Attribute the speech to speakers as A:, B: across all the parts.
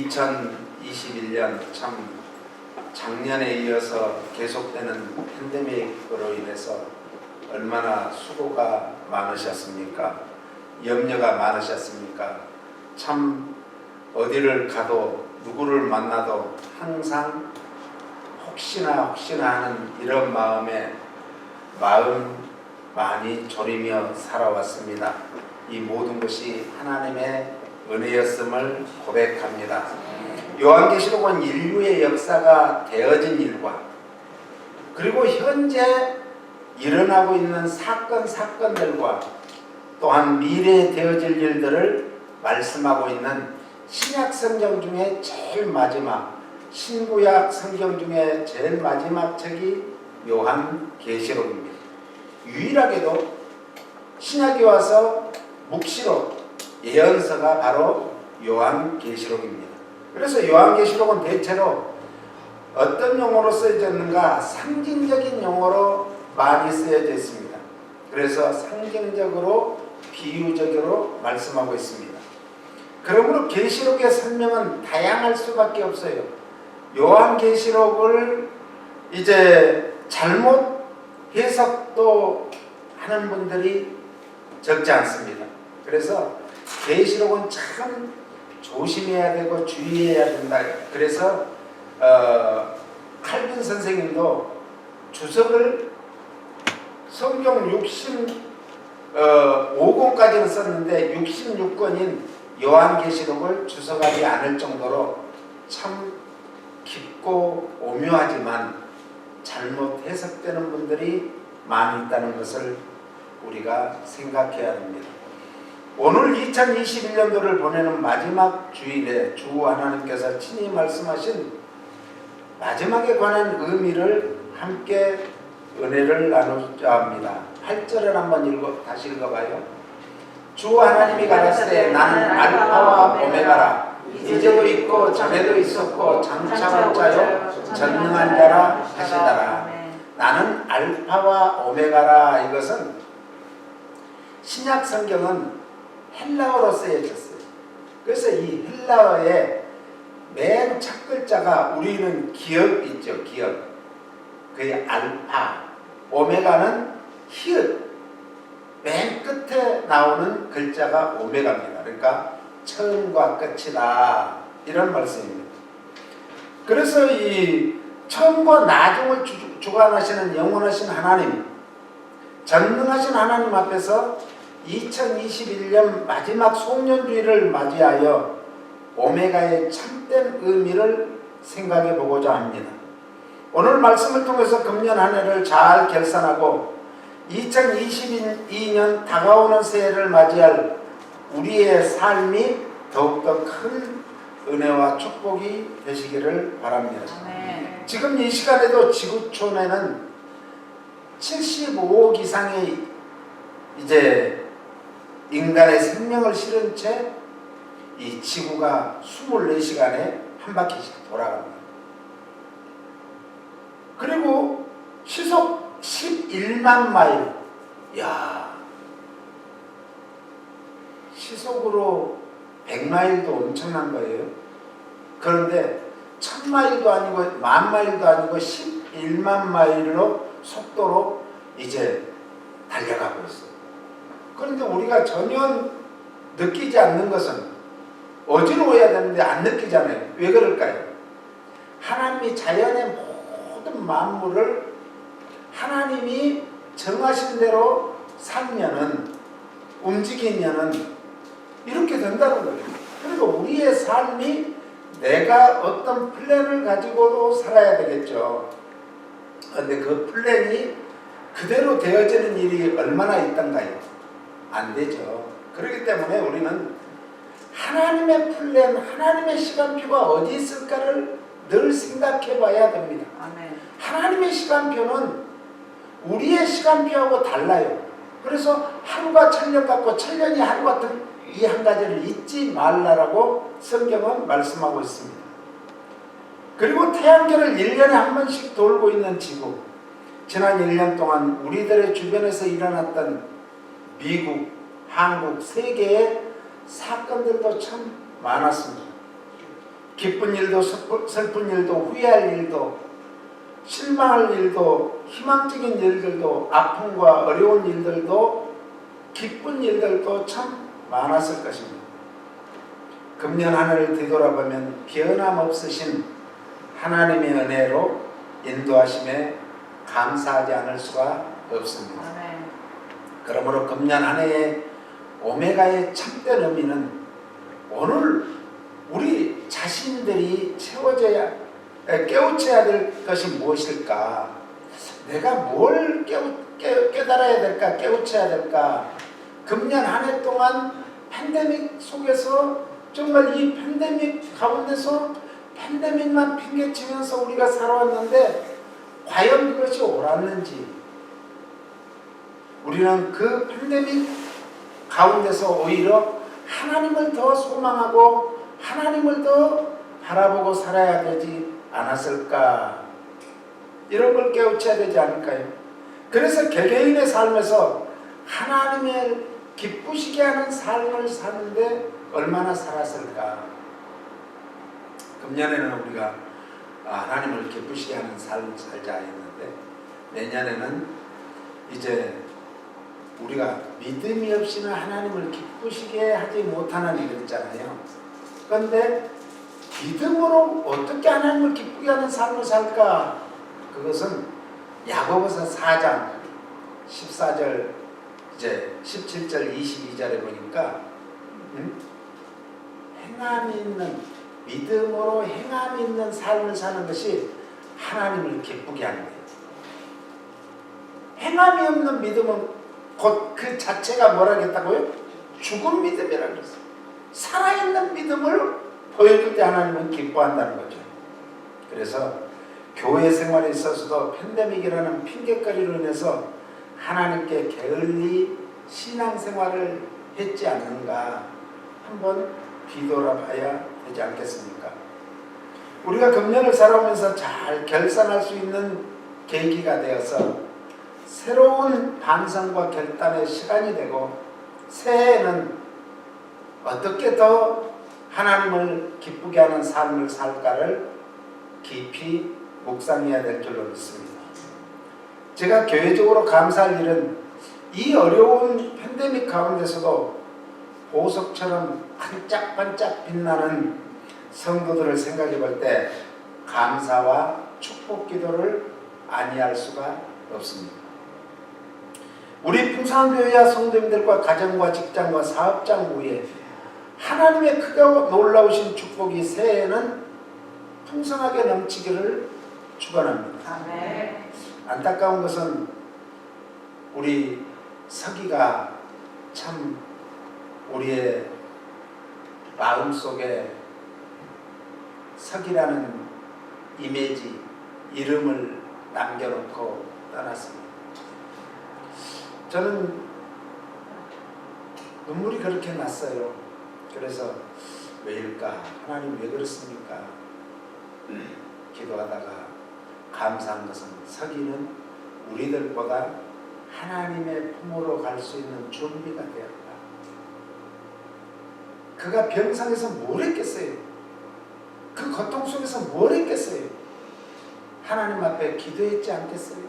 A: 2021년 참 작년에 이어서 계속되는 팬데믹으로 인해서 얼마나 수고가 많으셨습니까? 염려가 많으셨습니까? 참 어디를 가도 누구를 만나도 항상 혹시나 하는 이런 마음 많이 졸이며 살아왔습니다. 이 모든 것이 하나님의 은혜였음을 고백합니다. 요한계시록은 인류의 역사가 되어진 일과 그리고 현재 일어나고 있는 사건들과 또한 미래에 되어질 일들을 말씀하고 있는 신약 성경 중에 제일 마지막, 신구약 성경 중에 제일 마지막 책이 요한계시록입니다. 유일하게도 신약이 와서 묵시록, 예언서가 바로 요한계시록입니다. 그래서 요한계시록은 대체로 어떤 용어로 쓰여졌는가? 상징적인 용어로 많이 쓰여져 있습니다. 그래서 상징적으로 비유적으로 말씀하고 있습니다. 그러므로 계시록의 설명은 다양할 수밖에 없어요. 요한계시록을 이제 잘못 해석도 하는 분들이 적지 않습니다. 그래서 계시록은 참 조심해야 되고 주의해야 된다. 그래서 칼빈 선생님도 주석을 성경 65권까지는 썼는데 66권인 요한계시록을 주석하지 않을 정도로 참 깊고 오묘하지만 잘못 해석되는 분들이 많이 있다는 것을 우리가 생각해야 합니다. 오늘 2021년도를 보내는 마지막 주일에 주 하나님께서 친히 말씀하신 마지막에 관한 의미를 함께 은혜를 나누자 합니다. 8절을 한번 다시 읽어봐요. 주 하나님이 가라사대 나는 알파와 오메가라 이제도 있고 전에도 있었고 장차 올 자요 전능한 자라 하시더라. 나는 알파와 오메가라. 이것은 신약 성경은 헬라어로 쓰여졌어요. 그래서 이 헬라어의 맨 첫 글자가 우리는 기역 있죠. 기역. 그게 알파. 오메가는 히읗. 맨 끝에 나오는 글자가 오메가입니다. 그러니까 처음과 끝이다. 이런 말씀입니다. 그래서 이 처음과 나중을 주관하시는 영원하신 하나님, 전능하신 하나님 앞에서 2021년 마지막 송년주의를 맞이하여 오메가의 참된 의미를 생각해 보고자 합니다. 오늘 말씀을 통해서 금년 한 해를 잘 결산하고 2022년 다가오는 새해를 맞이할 우리의 삶이 더욱더 큰 은혜와 축복이 되시기를 바랍니다. 아멘. 지금 이 시간에도 지구촌에는 75억 이상의 이제 인간의 생명을 실은 채 이 지구가 24시간에 한 바퀴씩 돌아갑니다. 그리고 시속 11만 마일. 야, 시속으로 100마일도 엄청난 거예요. 그런데 1000마일도 아니고 10,000마일도 아니고 11만 마일로 속도로 이제 달려가고 있어요. 그런데 우리가 전혀 느끼지 않는 것은 어지러워야 되는데 안 느끼잖아요. 왜 그럴까요? 하나님이 자연의 모든 만물을 하나님이 정하신 대로 살면은 움직이면은 이렇게 된다는 거예요. 그러니까 우리의 삶이 내가 어떤 플랜을 가지고도 살아야 되겠죠. 그런데 그 플랜이 그대로 되어지는 일이 얼마나 있던가요? 안 되죠. 그렇기 때문에 우리는 하나님의 플랜, 하나님의 시간표가 어디 있을까를 늘 생각해 봐야 됩니다. 아멘. 하나님의 시간표는 우리의 시간표하고 달라요. 그래서 하루가 천년 같고 천년이 하루 같은 이 한 가지를 잊지 말라라고 성경은 말씀하고 있습니다. 그리고 태양계를 1년에 한 번씩 돌고 있는 지구. 지난 1년 동안 우리들의 주변에서 일어났던 미국, 한국, 세계의 사건들도 참 많았습니다. 기쁜 일도 슬픈 일도 후회할 일도 실망할 일도 희망적인 일들도 아픔과 어려운 일들도 기쁜 일들도 참 많았을 것입니다. 금년 한 해를 뒤돌아보면 변함없으신 하나님의 은혜로 인도하심에 감사하지 않을 수가 없습니다. 그러므로 금년 한 해의 오메가의 참된 의미는 오늘 우리 자신들이 깨우쳐야 될 것이 무엇일까? 내가 뭘 깨달아야 될까? 깨우쳐야 될까? 금년 한 해 동안 팬데믹 속에서 정말 이 팬데믹 가운데서 팬데믹만 핑계치면서 우리가 살아왔는데 과연 그것이 옳았는지, 우리는 그 팬데믹 가운데서 오히려 하나님을 더 소망하고 하나님을 더 바라보고 살아야 되지 않았을까? 이런 걸 깨우쳐야 되지 않을까요? 그래서 개개인의 삶에서 하나님을 기쁘시게 하는 삶을 사는데 얼마나 살았을까? 금년에는 우리가 하나님을 기쁘시게 하는 삶을 살자 했는데 내년에는 이제 우리가 믿음이 없이는 하나님을 기쁘시게 하지 못하는 일이 있잖아요. 그런데 믿음으로 어떻게 하나님을 기쁘게 하는 삶을 살까? 그것은 야고보서 4장 14절 이제 17절 22절에 보니까 행함이 있는 믿음으로 행함이 있는 삶을 사는 것이 하나님을 기쁘게 하는 거예요. 행함이 없는 믿음은 곧 그 자체가 뭐라겠다고요? 죽은 믿음이라고 그랬어요. 살아있는 믿음을 보여줄 때 하나님은 기뻐한다는 거죠. 그래서 교회 생활에 있어서도 팬데믹이라는 핑계거리로 인해서 하나님께 게을리 신앙생활을 했지 않는가 한번 뒤돌아봐야 되지 않겠습니까? 우리가 금년을 살아오면서 잘 결산할 수 있는 계기가 되어서 새로운 반성과 결단의 시간이 되고 새해에는 어떻게 더 하나님을 기쁘게 하는 삶을 살까를 깊이 묵상해야 될 줄로 믿습니다. 제가 교회적으로 감사할 일은 이 어려운 팬데믹 가운데서도 보석처럼 반짝반짝 빛나는 성도들을 생각해 볼 때 감사와 축복 기도를 아니할 수가 없습니다. 우리 풍성교회와 성도님들과 가정과 직장과 사업장 위에 하나님의 크고 놀라우신 축복이 새해에는 풍성하게 넘치기를 축원합니다. 아멘. 안타까운 것은 우리 서기가 참 우리의 마음속에 서기라는 이미지, 이름을 남겨놓고 떠났습니다. 저는 눈물이 그렇게 났어요. 그래서 왜일까? 하나님 왜 그렇습니까? 기도하다가 감사한 것은 서기는 우리들보다 하나님의 품으로 갈 수 있는 준비가 되었다. 그가 병상에서 뭘 했겠어요? 그 고통 속에서 뭘 했겠어요? 하나님 앞에 기도했지 않겠어요?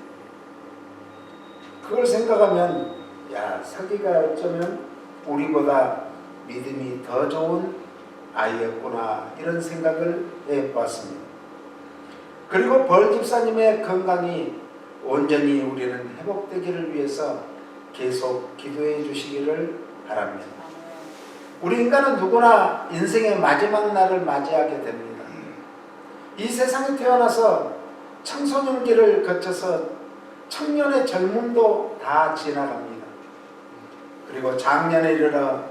A: 그걸 생각하면 야, 서기가 어쩌면 우리보다 믿음이 더 좋은 아이였구나 이런 생각을 해봤습니다. 그리고 벌 집사님의 건강이 온전히 우리는 회복되기를 위해서 계속 기도해 주시기를 바랍니다. 우리 인간은 누구나 인생의 마지막 날을 맞이하게 됩니다. 이 세상에 태어나서 청소년기를 거쳐서 청년의 젊음도 다 지나갑니다. 그리고 장년에 이르러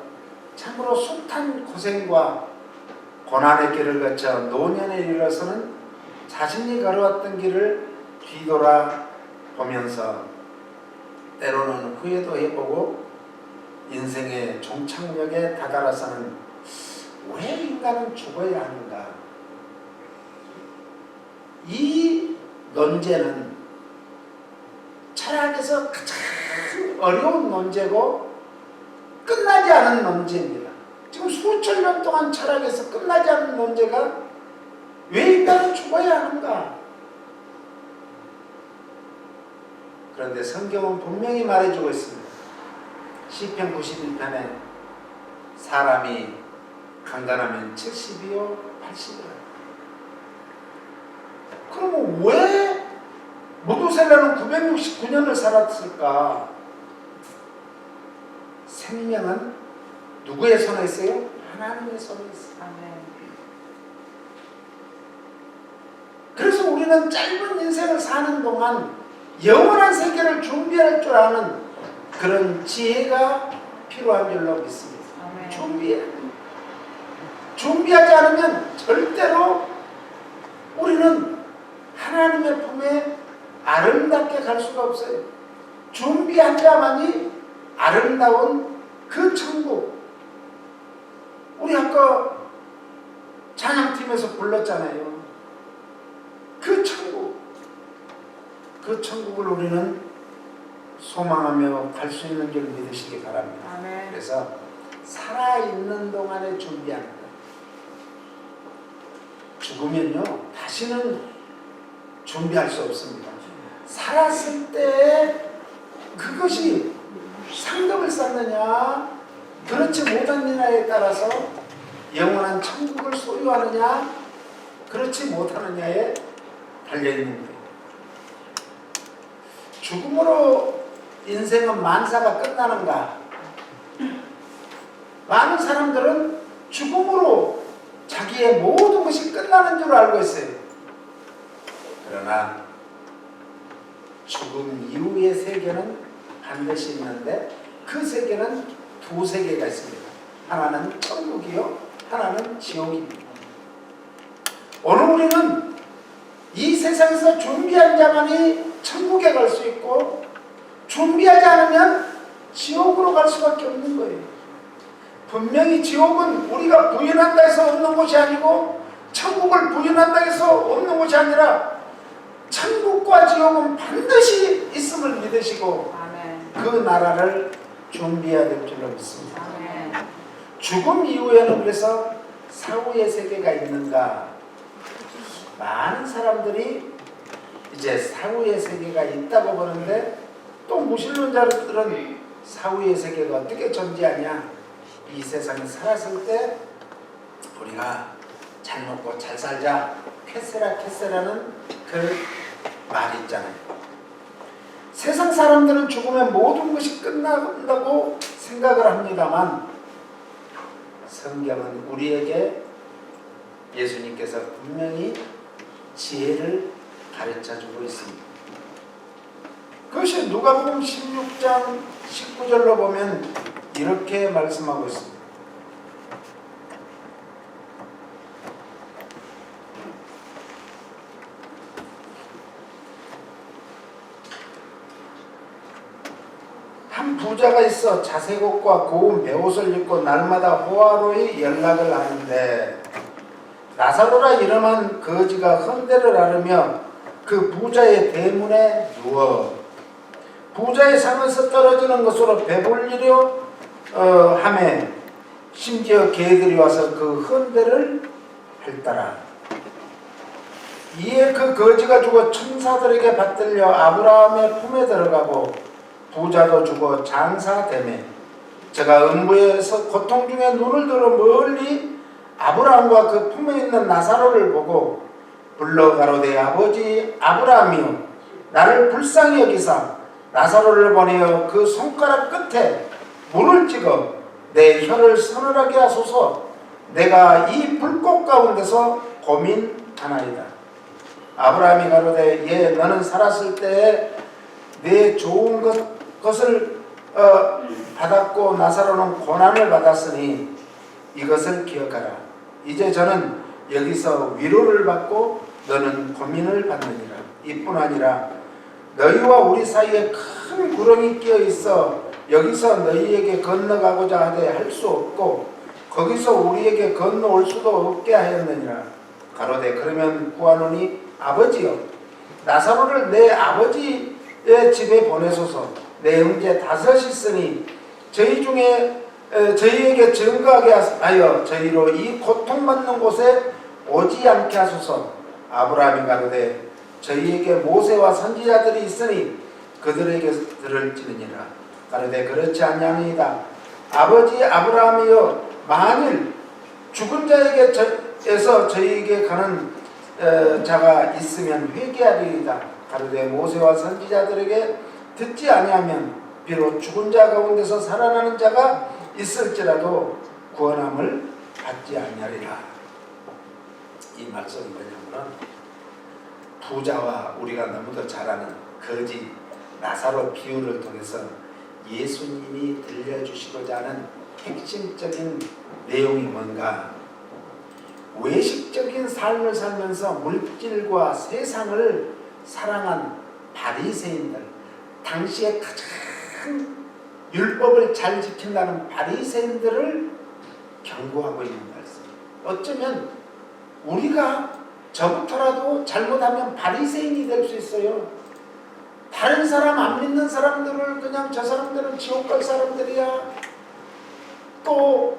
A: 참으로 숱한 고생과 고난의 길을 거쳐 노년에 이르러서는 자신이 걸어왔던 길을 뒤돌아보면서 때로는 후회도 해보고 인생의 종착역에 다다라서는 왜 인간은 죽어야 하는가? 이 논제는 철학에서 가장 어려운 논제고 끝나지 않은 논제입니다. 지금 수천 년 동안 철학에서 끝나지 않은 논제가 왜 인간은 죽어야 하는가? 그런데 성경은 분명히 말해주고 있습니다. 시편 91편에 사람이 강간하면 70이요 80이요. 그러면 왜 무두셀라는 969년을 살았을까? 생명은 누구의 손에 있어요? 하나님의 손에 있어요.
B: 아멘.
A: 그래서 우리는 짧은 인생을 사는 동안 영원한 세계를 준비할 줄 아는 그런 지혜가 필요한 줄로 믿습니다.
B: 아멘.
A: 준비하지 않으면 절대로 우리는 하나님의 품에 아름답게 갈 수가 없어요. 준비한 자만이 아름다운 그 천국. 우리 아까 찬양팀에서 불렀잖아요. 그 천국. 그 천국을 우리는 소망하며 갈 수 있는 줄 믿으시기 바랍니다.
B: 아멘.
A: 그래서 살아있는 동안에 준비하는 것. 죽으면요 다시는 준비할 수 없습니다. 살았을 때 그것이 상급을 쌓느냐 그렇지 못하느냐에 따라서 영원한 천국을 소유하느냐 그렇지 못하느냐에 달려있는 거예요. 죽음으로 인생은 만사가 끝나는가? 많은 사람들은 죽음으로 자기의 모든 것이 끝나는 줄 알고 있어요. 그러나 죽음 이후의 세계는 반드시 있는데 그 세계는 두 세계가 있습니다. 하나는 천국이요, 하나는 지옥입니다. 오늘 우리는 이 세상에서 준비한 자만이 천국에 갈 수 있고 준비하지 않으면 지옥으로 갈 수밖에 없는 거예요. 분명히 지옥은 우리가 부인한다 해서 없는 곳이 아니고 천국을 부인한다 해서 없는 곳이 아니라 천국과 지옥은 반드시 있음을 믿으시고
B: 아멘.
A: 그 나라를 준비해야 될 줄로 믿습니다.
B: 아멘.
A: 죽음 이후에는 그래서 사후의 세계가 있는가? 많은 사람들이 이제 사후의 세계가 있다고 보는데 또 무신론자들은 사후의 세계가 어떻게 존재하냐? 이 세상에 살았을 때 우리가 잘 먹고 잘 살자 캐세라는 그 말이 있잖아요. 세상 사람들은 죽으면 모든 것이 끝난다고 생각을 합니다만 성경은 우리에게 예수님께서 분명히 지혜를 가르쳐주고 있습니다. 그것이 누가복음 16장 19절로 보면 이렇게 말씀하고 있습니다. 한 부자가 있어 자색 옷과 고운 베옷을 입고 날마다 호화로이 연락을 하는데 나사로라 이름한 거지가 헌대를 앓으며 그 부자의 대문에 누워 부자의 상에서 떨어지는 것으로 배불리려 하매 심지어 개들이 와서 그 헌대를 핥더라. 이에 그 거지가 죽어 천사들에게 받들려 아브라함의 품에 들어가고 부자도 죽어 장사되매 저가 음부에서 고통 중에 눈을 들어 멀리 아브라함과 그 품에 있는 나사로를 보고 불러 가로되 아버지 아브라함이여 나를 불쌍히 여기사 나사로를 보내어 그 손가락 끝에 문을 찍어 내 혀를 서늘하게 하소서 내가 이 불꽃 가운데서 고민하나이다. 아브라함이 가로되 예 너는 살았을 때에 내 좋은 것을 받았고 나사로는 고난을 받았으니 이것을 기억하라. 이제 저는 여기서 위로를 받고 너는 고민을 받느니라. 이뿐 아니라 너희와 우리 사이에 큰 구렁이 끼어 있어 여기서 너희에게 건너가고자 하되 할 수 없고 거기서 우리에게 건너올 수도 없게 하였느니라. 가로되 그러면 구하노니 아버지여 나사로를 내 아버지의 집에 보내소서. 내 형제 5 있으니 저희 중에 저희에게 증거하게 하여 저희로 이 고통받는 곳에 오지 않게 하소서. 아브라함이 가로되 저희에게 모세와 선지자들이 있으니 그들에게 들을지니라. 가로되 그렇지 아니하니이다. 아버지 아브라함이여 만일 죽은 자에게서 저희에게 가는 자가 있으면 회개하리이다. 가로되 모세와 선지자들에게 듣지 아니하면 비록 죽은 자 가운데서 살아나는 자가 있을지라도 구원함을 받지 아니하리라. 이 말씀은 뭐냐면 부자와 우리가 너무도 잘 아는 거지 나사로 비유를 통해서 예수님이 들려주시고자 하는 핵심적인 내용이 뭔가, 외식적인 삶을 살면서 물질과 세상을 사랑한 바리새인들, 당시에 가장 율법을 잘 지킨다는 바리새인들을 경고하고 있는 말씀. 어쩌면 우리가 저부터라도 잘못하면 바리새인이 될 수 있어요. 다른 사람 안 믿는 사람들을 그냥 저 사람들은 지옥 갈 사람들이야. 또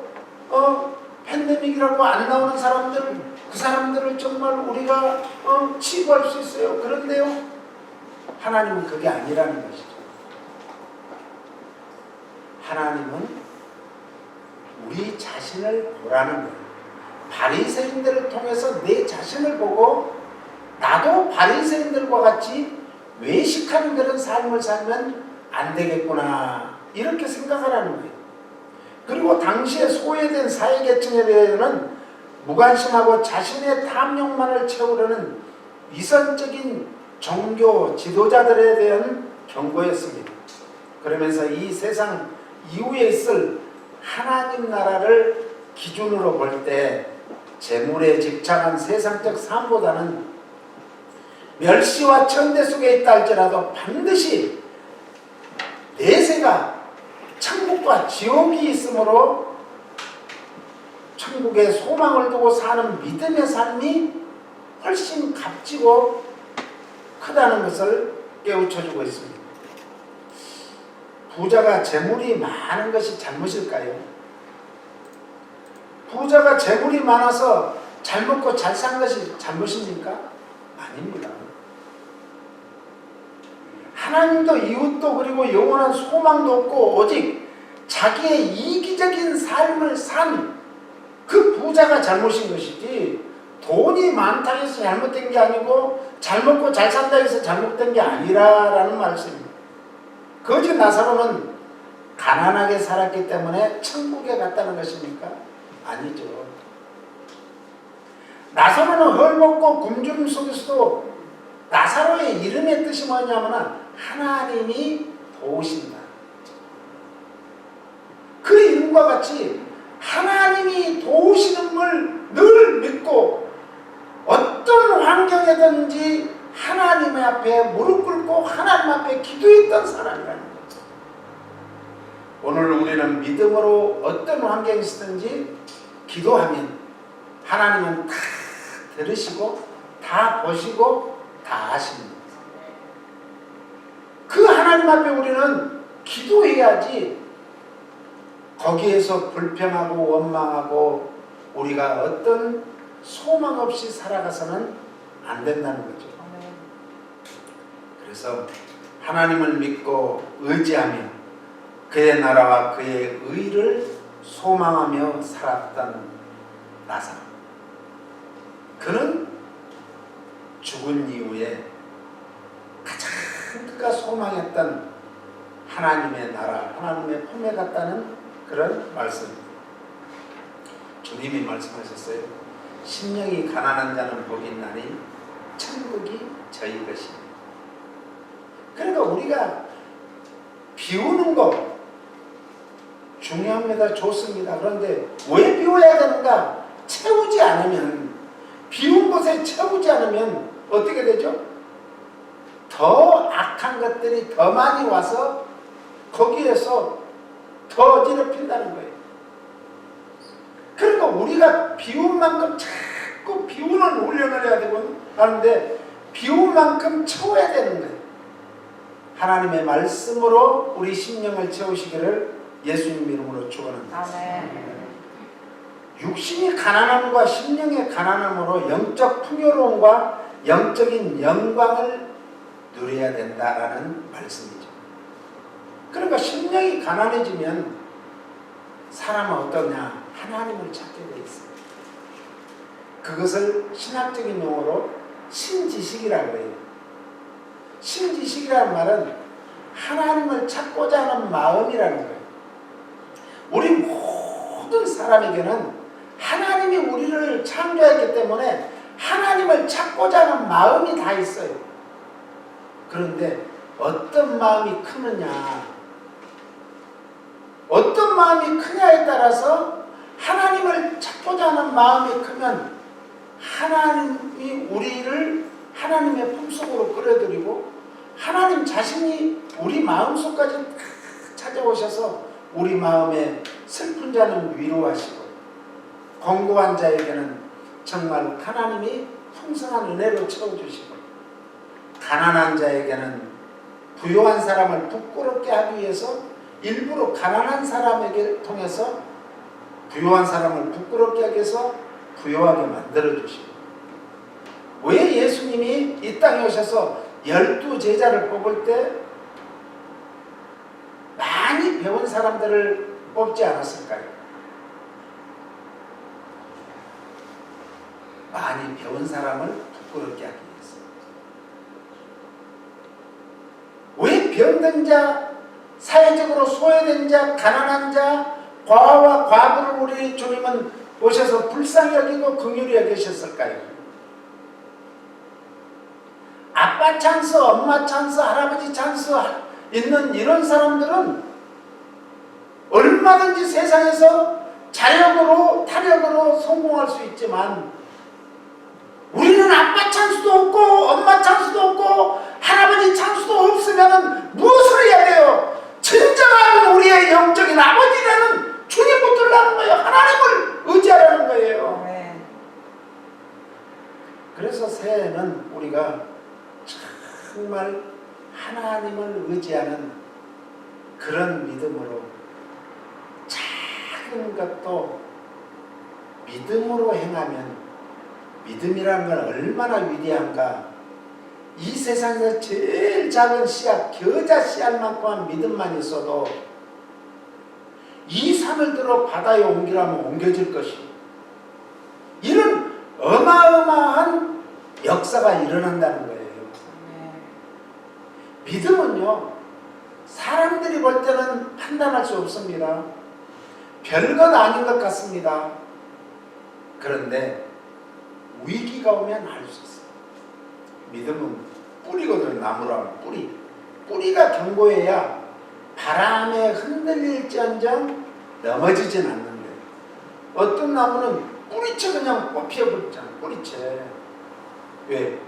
A: 팬데믹이라고 안 나오는 사람들, 그 사람들을 정말 우리가 치부할 수 있어요. 그런데요, 하나님은 그게 아니라는 것이죠. 하나님은 우리 자신을 보라는 거예요. 바리새인들을 통해서 내 자신을 보고 나도 바리새인들과 같이 외식하는 그런 삶을 살면 안 되겠구나, 이렇게 생각하라는 거예요. 그리고 당시에 소외된 사회계층에 대해서는 무관심하고 자신의 탐욕만을 채우려는 위선적인 종교 지도자들에 대한 경고였습니다. 그러면서 이 세상 이후에 있을 하나님 나라를 기준으로 볼 때 재물에 집착한 세상적 삶보다는 멸시와 천대 속에 있다 할지라도 반드시 내세가 천국과 지옥이 있으므로 천국에 소망을 두고 사는 믿음의 삶이 훨씬 값지고 크다는 것을 깨우쳐주고 있습니다. 부자가 재물이 많은 것이 잘못일까요? 부자가 재물이 많아서 잘 먹고 잘 산 것이 잘못입니까? 아닙니다. 하나님도 이웃도 그리고 영원한 소망도 없고 오직 자기의 이기적인 삶을 산 그 부자가 잘못인 것이지, 돈이 많다 해서 잘못된 게 아니고 잘 먹고 잘 산다 해서 잘못된 게 아니라라는 말씀입니다. 거지 나사로는 가난하게 살았기 때문에 천국에 갔다는 것입니까? 아니죠. 나사로는 헐벗고 굶주림 속에서도 나사로의 이름의 뜻이 뭐냐면 하나님이 도우신다. 그 이름과 같이 하나님이 도우시는 걸 늘 믿고 어떤 환경이든지 하나님 앞에 무릎 꿇고 하나님 앞에 기도했던 사람이라는 거죠. 오늘 우리는 믿음으로 어떤 환경이 있든지 기도하면 하나님은 다 들으시고 다 보시고 다 아십니다. 그 하나님 앞에 우리는 기도해야지 거기에서 불평하고 원망하고 우리가 어떤 소망 없이 살아가서는 안 된다는 거죠. 그래서 하나님을 믿고 의지하며 그의 나라와 그의 의를 소망하며 살았던 나사로, 그는 죽은 이후에 가장 그가 소망했던 하나님의 나라, 하나님의 품에 갔다는 그런 말씀입니다. 주님이 말씀하셨어요. 심령이 가난한 자는 복이 있나니 천국이 저희 것입니다. 그러니까 우리가 비우는 거 중요합니다. 좋습니다. 그런데 왜 비워야 되는가? 채우지 않으면, 비운 곳에 채우지 않으면 어떻게 되죠? 더 악한 것들이 더 많이 와서 거기에서 더 어지럽힌다는 거예요. 그러니까 우리가 비운 만큼 자꾸 비우는 훈련을 해야 되고 하는데 비운 만큼 채워야 되는 거예요. 하나님의 말씀으로 우리 심령을 채우시기를 예수님 이름으로 축원합니다. 육신이 가난함과 심령의 가난함으로 영적 풍요로움과 영적인 영광을 누려야 된다라는 말씀이죠. 그러니까 심령이 가난해지면 사람은 어떠냐? 하나님을 찾게 돼 있어요. 그것을 신학적인 용어로 신지식이라고 해요. 신지식이라는 말은 하나님을 찾고자 하는 마음이라는 거예요. 우리 모든 사람에게는 하나님이 우리를 창조했기 때문에 하나님을 찾고자 하는 마음이 다 있어요. 그런데 어떤 마음이 크느냐, 어떤 마음이 크냐에 따라서 하나님을 찾고자 하는 마음이 크면 하나님이 우리를 하나님의 품속으로 끌어들이고 하나님 자신이 우리 마음속까지 찾아오셔서 우리 마음에 슬픈 자는 위로하시고 권고한 자에게는 정말 하나님이 풍성한 은혜로 채워주시고 가난한 자에게는 부요한 사람을 부끄럽게 하기 위해서 일부러 가난한 사람에게 통해서 부요한 사람을 부끄럽게 하기 위해서 부요하게 만들어주시고 왜 예수님이 이 땅에 오셔서 12 제자를 뽑을 때 많이 배운 사람들을 뽑지 않았을까요? 많이 배운 사람을 부끄럽게 하기 위해서. 왜 병든 자, 사회적으로 소외된 자, 가난한 자, 과와 과부를 우리 주님은 오셔서 불쌍히 여기고 긍휼히 여기셨을까요? 아빠 찬스, 엄마 찬스, 할아버지 찬스 있는 이런 사람들은 얼마든지 세상에서 자력으로 타력으로 성공할 수 있지만 우리는 아빠 찬스도 없고 엄마 찬스도 없고 할아버지 찬스도 없으면 무엇을 해야 돼요? 진정한 우리의 영적인 아버지라는 주님 붙들라는 거예요. 하나님을 의지하라는 거예요.
B: 네.
A: 그래서 새해에는 우리가 정말 하나님을 의지하는 그런 믿음으로 작은 것도 믿음으로 행하면 믿음이라는 건 얼마나 위대한가. 이 세상에서 제일 작은 씨앗, 겨자 씨앗만큼만 믿음만 있어도 이 산을 들어 바다에 옮기라면 옮겨질 것이 이런 어마어마한 역사가 일어난다는 거예요. 믿음은요, 사람들이 볼 때는 판단할 수 없습니다. 별것 아닌 것 같습니다. 그런데 위기가 오면 알 수 있어요. 믿음은 뿌리거든요. 나무라는 뿌리. 뿌리가 견고해야 바람에 흔들릴지언정 넘어지진 않는데 어떤 나무는 뿌리채 그냥 뽑혀버리잖아. 뿌리채. 왜?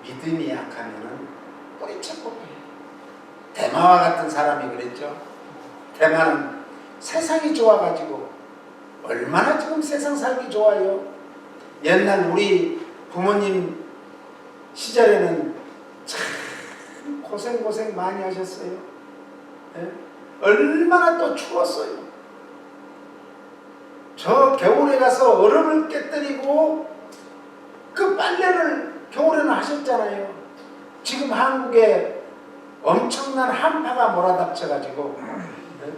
A: 믿음이 약하면은 뿌리채 뽑혀요. 대마와 같은 사람이 그랬죠. 대마는 세상이 좋아가지고 얼마나 지금 세상 살기 좋아요. 옛날 우리 부모님 시절에는 참 고생 많이 하셨어요. 네? 얼마나 또 추웠어요. 저 겨울에 가서 얼음을 깨뜨리고 그 빨래를 겨울에는 하셨잖아요. 지금 한국에 엄청난 한파가 몰아닥쳐가지고 네?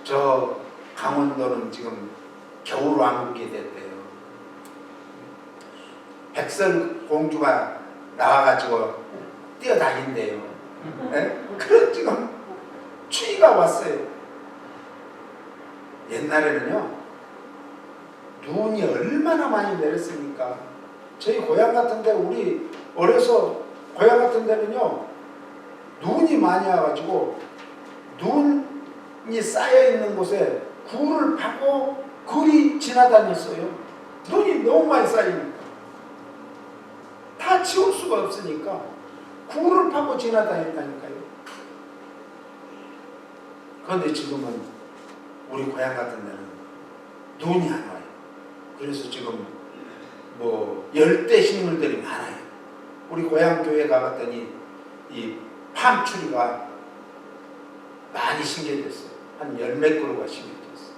A: 저 강원도는 지금 겨울왕국이 됐대요. 백설공주가 나와가지고 뛰어다닌대요. 네? 그런 지금 추위가 왔어요. 옛날에는요, 눈이 얼마나 많이 내렸습니까? 저희 고향 같은데, 우리 어려서 고향 같은 데는요, 눈이 많이 와가지고 눈이 쌓여있는 곳에 굴을 파고 굴이 지나다녔어요. 눈이 너무 많이 쌓이니까 다 치울 수가 없으니까 굴을 파고 지나다녔다니까요. 그런데 지금은 우리 고향 같은 데는 눈이 안 와요. 그래서 지금 뭐 열대 식물들이 많아요. 우리 고향 교회 가봤더니 이 팜추리가 많이 심겨졌어요. 한 10몇 그루가 심겨졌어요.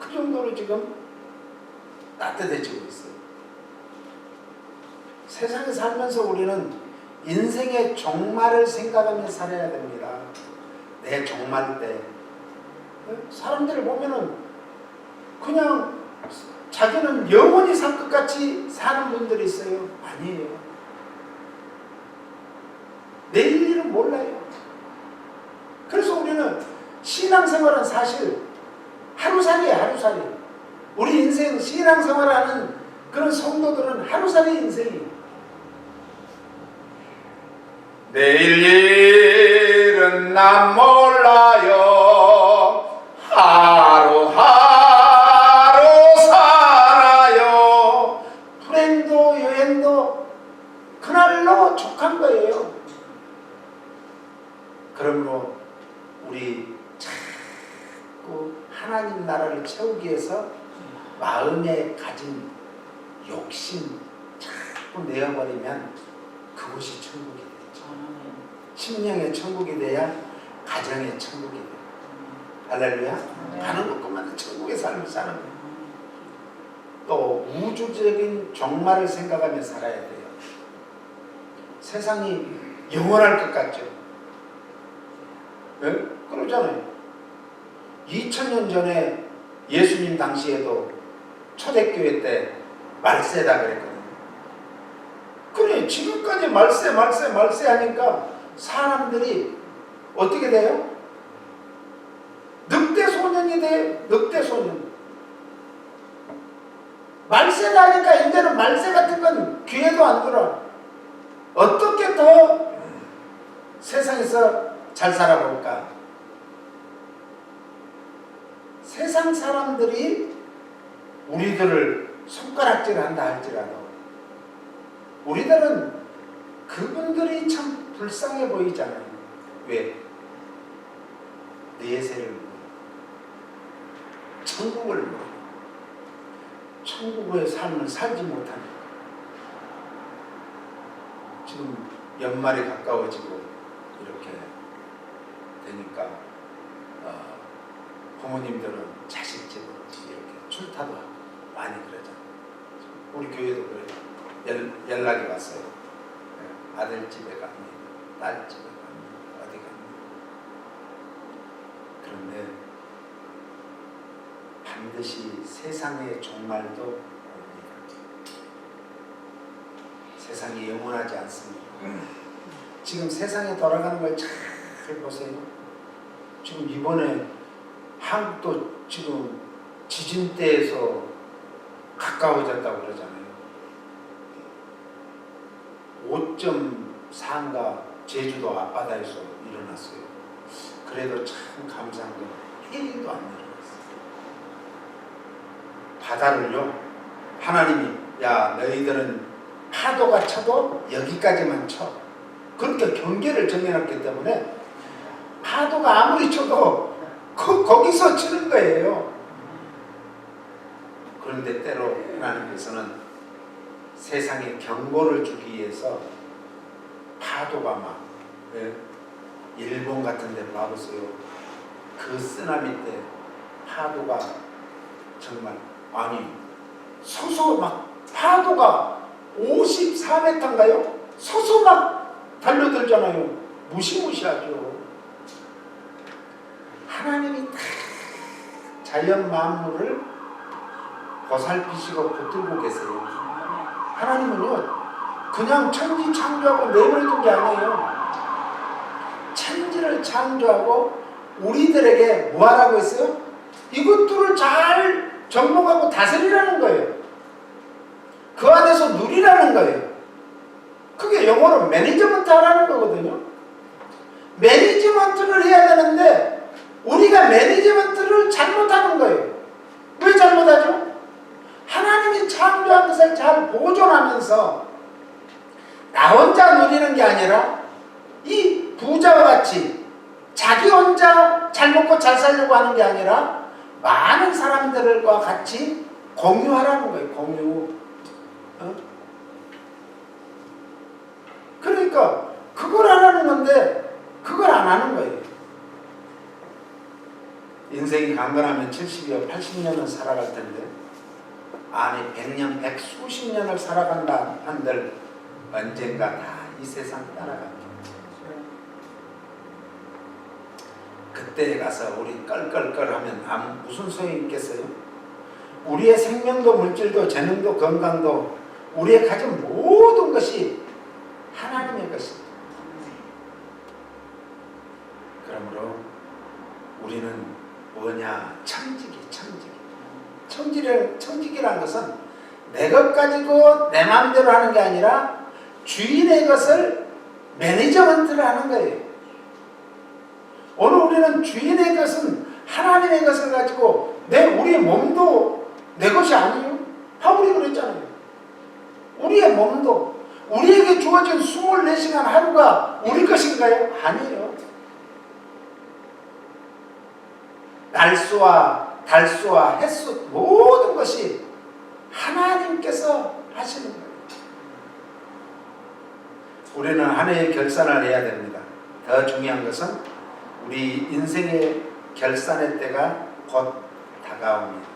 A: 그 정도로 지금 따뜻해지고 있어요. 세상에 살면서 우리는 인생의 종말을 생각하며 살아야 됩니다. 내 종말 때 사람들을 보면은 그냥 자기는 영원히 살 것 같이 사는 분들이 있어요. 아니에요. 내일 일은 몰라요. 그래서 우리는 신앙생활은 사실 하루살이에요. 하루살이. 우리 인생 신앙생활하는 그런 성도들은 하루살이 인생이에요. 내일 일은 난 몰라요. 하루하루 살아요. 불행도 여행도 그날로 족한 거예요. 그러므로 우리 자꾸 하나님 나라를 채우기 위해서 마음에 가진 욕심 자꾸 내어버리면 그곳이 천국이 되죠. 심령의 천국이 돼야 가정의 천국이 돼요. 할렐루야. 가는 것만은 천국의 삶을 사는 거예요. 또 우주적인 종말을 생각하며 살아야 돼요. 세상이 영원할 것 같죠. 네? 그러잖아요. 2000년 전에 예수님 당시에도 초대교회 때 말세다 그랬거든요. 그래, 지금까지 말세 하니까 사람들이 어떻게 돼요? 늑대 소년이 돼요. 늑대 소년. 말세다 하니까 이제는 말세 같은 건 귀에도 안 들어. 어떻게 더 세상에서 잘 살아볼까? 세상 사람들이 우리들을 손가락질한다 할지라도 우리들은 그분들이 참 불쌍해 보이잖아요. 왜? 내세를 모르고 천국을 모르고 천국의 삶을 살지 못하니까 지금 연말이 가까워지고 이렇게 되니까 부모님들은 자식 집으로 이렇게 출타도 하고 많이 그러잖아요. 우리 교회도 그래요. 연락이 왔어요. 아들 집에 갑니다. 딸 집에 갑니다. 어디 갑니다. 그런데 반드시 세상의 종말도 옵니다. 세상이 영원하지 않습니다. 지금 세상에 돌아가는 걸 잘 보세요. 지금 이번에 한국도 지금 지진대에서 가까워졌다고 그러잖아요. 5.4인가 제주도 앞바다에서 일어났어요. 그래도 참 감사한 건 해일도 안 일어났어요. 바다를요, 하나님이 야 너희들은 파도가 쳐도 여기까지만 쳐. 그렇게 경계를 정해놨기 때문에 파도가 아무리 쳐도 거기서 치는 거예요. 그런데 때로 하나님께서는 세상에 경고를 주기 위해서 파도가 막 일본 같은 데 봐보세요. 그 쓰나미 때 파도가 정말 서서 막 파도가 54m인가요? 서서 막 달려들잖아요. 무시무시하죠. 하나님이 다 자연 만물을 보살피시고 붙들고 계세요. 하나님은요 그냥 천지 창조하고 내버려둔 게 아니에요. 천지를 창조하고 우리들에게 뭐 하라고 했어요? 이것들을 잘 정복하고 다스리라는 거예요. 그 안에서 누리라는 거예요. 그게 영어로 매니지먼트 하라는 거거든요. 매니지먼트를 해야 되는데 우리가 매니지먼트를 잘못하는 거예요. 왜 잘못하죠? 하나님이 창조한 것을 잘 보존하면서 나 혼자 누리는 게 아니라 이 부자와 같이 자기 혼자 잘 먹고 잘 살려고 하는 게 아니라 많은 사람들과 같이 공유하라는 거예요. 공유. 그러니까 그걸 하라는 건데 그걸 안 하는 거예요. 인생이 강건하면 70여 80년은 살아갈 텐데 아니 100년 100수십 년을 살아간다 한들 언젠가 다 이 세상 따라갑니다. 그때에 가서 우리 껄껄껄하면 무슨 소용이 있겠어요? 우리의 생명도 물질도 재능도 건강도 우리의 가진 모든 것이 하나님의 것입니다. 그러므로 우리는 뭐냐? 청지기라는 것은 내 것 가지고 내 마음대로 하는 게 아니라 주인의 것을 매니저먼트를 하는 거예요. 오늘 우리는 주인의 것은 하나님의 것을 가지고 우리의 몸도 내 것이 아니에요. 바울이 그랬잖아요. 우리의 몸도 우리에게 주어진 24시간 하루가 우리 것인가요? 아니에요. 날수와 달수와 햇수 모든 것이 하나님께서 하시는 거예요. 우리는 한 해의 결산을 해야 됩니다. 더 중요한 것은 우리 인생의 결산의 때가 곧 다가옵니다.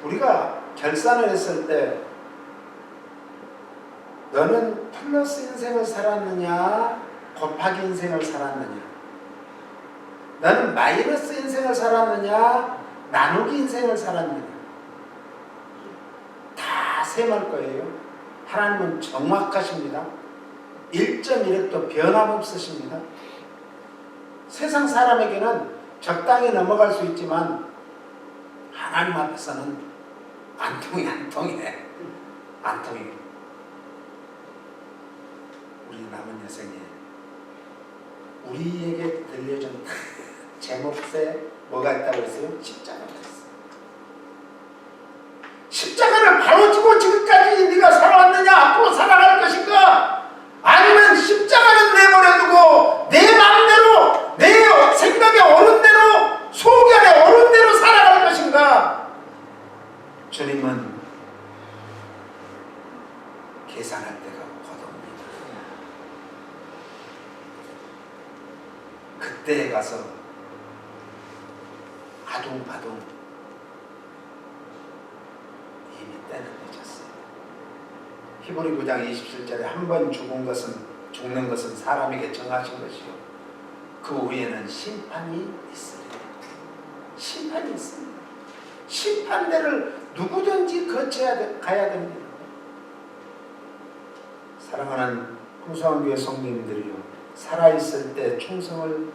A: 우리가 결산을 했을 때 너는 플러스 인생을 살았느냐 곱하기 인생을 살았느냐, 너는 마이너스 인생을 살았느냐 나누기 인생을 살았느냐, 다 셈할 거예요. 하나님은 정확하십니다. 1.1획도 변함없으십니다. 세상 사람에게는 적당히 넘어갈 수 있지만 하나님 앞에서는 안 통해. 우리 남은 여생에 우리에게 들려준 제 몫에 뭐가 있다고 했어요? 십자가가 있어요. 십자가를 바로 지고 지금까지 네가 살아왔느냐? 앞으로 살아갈 것인가? 아니면 십자가는 내버려두고 내 마음대로 내 생각에 오른 대로 속이 안에 오른 대로 살아갈 것인가? 주님은 계산할 때가 곧 옵니다. 그때에 가서 아둥바둥 이미 때는 늦었어요. 히브리 9장 27절에 한 번 죽는 것은 사람에게 정하신 것이요 그 후에는 심판이 있으리라. 심판이 있습니다. 심판대를 누구든지 가야 됩니다. 사랑하는 홍성교회 성도님들이요, 살아있을 때 충성을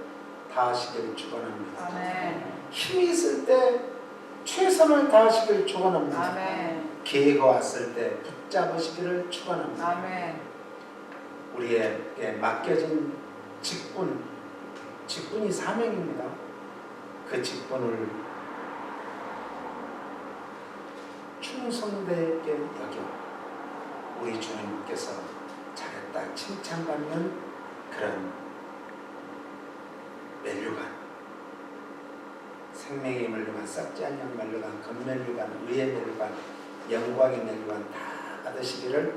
A: 다하시기를 축원합니다.
B: 아멘.
A: 힘이 있을 때 최선을 다하시기를 축원합니다.
B: 아멘.
A: 기회가 왔을 때 붙잡으시기를 축원합니다.
B: 아멘.
A: 우리에게 맡겨진 직분이 사명입니다. 그 직분을 충성되게 여겨 우리 주님께서 잘했다 칭찬받는 그런 면류관, 생명의 면류관, 썩지 않는 면류관, 금면류관, 의의 면류관, 영광의 면류관 다 받으시기를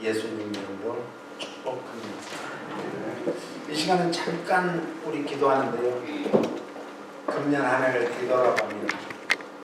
A: 예수님 이름으로 축복합니다. 이 시간은 잠깐 우리 기도하는데요, 금년 한 해를 뒤돌아봅니다.